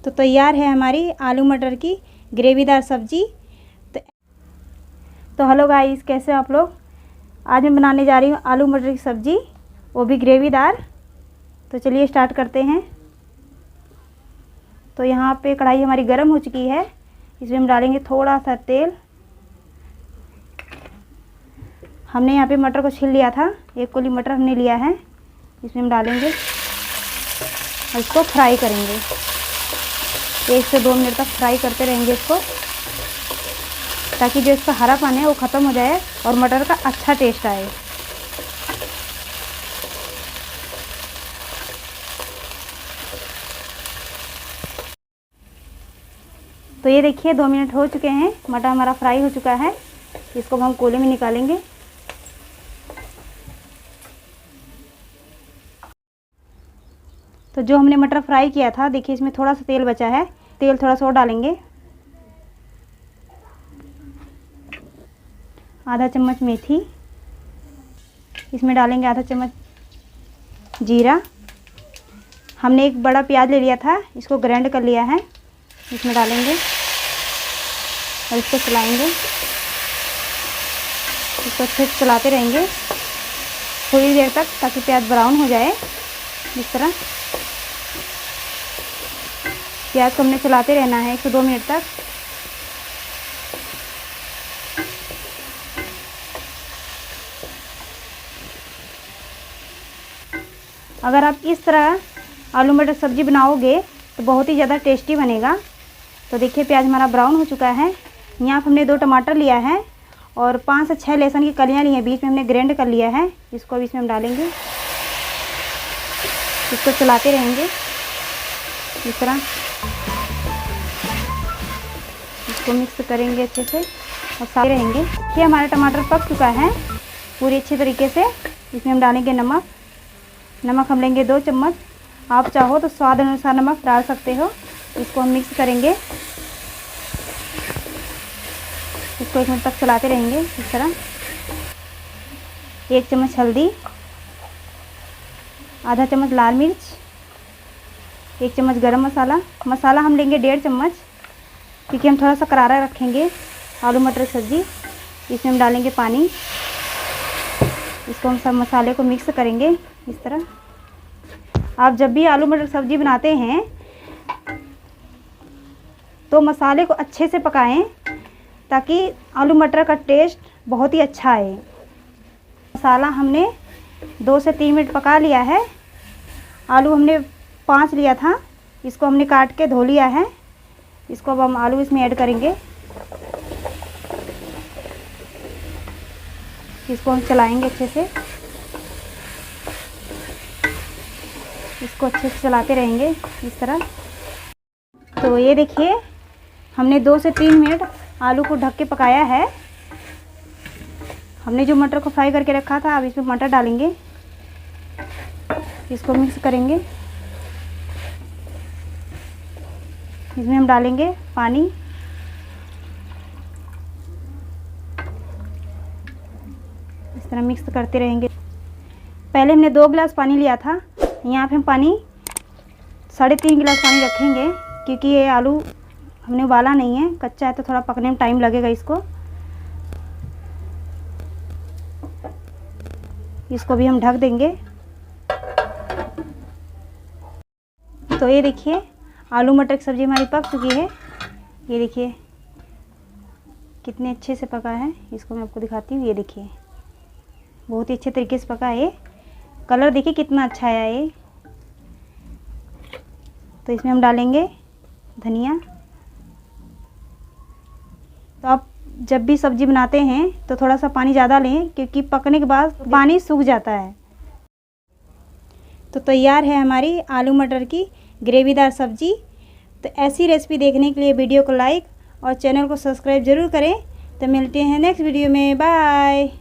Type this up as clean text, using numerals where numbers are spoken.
तो तैयार है हमारी आलू मटर की ग्रेवीदार सब्जी। तो हेलो गाइस, कैसे हो आप लोग। आज मैं बनाने जा रही हूँ आलू मटर की सब्जी, वो भी ग्रेवीदार। तो चलिए स्टार्ट करते हैं। तो यहाँ पे कढ़ाई हमारी गर्म हो चुकी है, इसमें हम डालेंगे थोड़ा सा तेल। हमने यहाँ पे मटर को छील लिया था, 1 कोली मटर हमने लिया है, इसमें हम डालेंगे और इसको फ्राई करेंगे। 1 से 2 मिनट तक फ्राई करते रहेंगे इसको, ताकि जो इसका हरापन है वो ख़त्म हो जाए और मटर का अच्छा टेस्ट आए। तो ये देखिए 2 मिनट हो चुके हैं, मटर हमारा फ्राई हो चुका है। इसको हम कोले में निकालेंगे। तो जो हमने मटर फ्राई किया था, देखिए इसमें थोड़ा सा तेल बचा है, तेल थोड़ा सा और डालेंगे। आधा चम्मच मेथी, इसमें डालेंगे आधा चम्मच जीरा। हमने एक बड़ा प्याज ले लिया था, इसको ग्राइंड कर लिया है, इसमें डालेंगे और इसको चलाएंगे। इसको अच्छे से चलाते रहेंगे थोड़ी देर तक, ताकि प्याज ब्राउन हो जाए। इस तरह प्याज को हमने चलाते रहना है 1 से 2 मिनट तक। अगर आप इस तरह आलू मटर सब्जी बनाओगे तो बहुत ही ज़्यादा टेस्टी बनेगा। तो देखिए प्याज हमारा ब्राउन हो चुका है। यहाँ पर हमने 2 टमाटर लिया है और 5 से 6 लहसुन की कलियाँ ली हैं, बीच में हमने ग्राइंड कर लिया है। इसको भी इसमें हम डालेंगे, इसको चलाते रहेंगे इस तरह। इसको मिक्स करेंगे अच्छे से और साथ रहेंगे। ये हमारा टमाटर पक चुका है पूरी अच्छे तरीके से। इसमें हम डालेंगे नमक। नमक हम लेंगे 2 चम्मच, आप चाहो तो स्वाद अनुसार नमक डाल सकते हो। इसको हम मिक्स करेंगे, इसको 1 मिनट तक चलाते रहेंगे इस तरह। 1 चम्मच हल्दी, आधा चम्मच लाल मिर्च, 1 चम्मच गरम मसाला। मसाला हम लेंगे 1.5 चम्मच, क्योंकि हम थोड़ा सा करारा रखेंगे आलू मटर सब्जी। इसमें हम डालेंगे पानी। इसको हम सब मसाले को मिक्स करेंगे इस तरह। आप जब भी आलू मटर सब्जी बनाते हैं तो मसाले को अच्छे से पकाएं, ताकि आलू मटर का टेस्ट बहुत ही अच्छा आए। मसाला हमने 2 से 3 मिनट पका लिया है। आलू हमने 5 लिया था, इसको हमने काट के धो लिया है। इसको अब हम आलू इसमें ऐड करेंगे। इसको हम चलाएंगे अच्छे से, इसको अच्छे से चलाते रहेंगे इस तरह। तो ये देखिए हमने 2 से 3 मिनट आलू को ढक के पकाया है। हमने जो मटर को फ्राई करके रखा था, अब इसमें मटर डालेंगे, इसको मिक्स करेंगे। इसमें हम डालेंगे पानी। इस तरह मिक्स करते रहेंगे। पहले हमने 2 गिलास पानी लिया था, यहाँ पे हम पानी 3.5 गिलास पानी रखेंगे, क्योंकि ये आलू हमने उबाला नहीं है, कच्चा है, तो थोड़ा पकने में टाइम लगेगा इसको। इसको भी हम ढक देंगे। तो ये देखिए आलू मटर की सब्ज़ी हमारी पक चुकी है। ये देखिए कितने अच्छे से पका है। इसको मैं आपको दिखाती हूँ। ये देखिए बहुत ही अच्छे तरीके से पका है। कलर देखिए कितना अच्छा आया है। तो इसमें हम डालेंगे धनिया। तो आप जब भी सब्ज़ी बनाते हैं तो थोड़ा सा पानी ज़्यादा लें, क्योंकि पकने के बाद पानी सूख जाता है। तो तैयार है हमारी आलू मटर की ग्रेवीदार सब्ज़ी। तो ऐसी रेसिपी देखने के लिए वीडियो को लाइक और चैनल को सब्सक्राइब ज़रूर करें। तो मिलते हैं नेक्स्ट वीडियो में। बाय।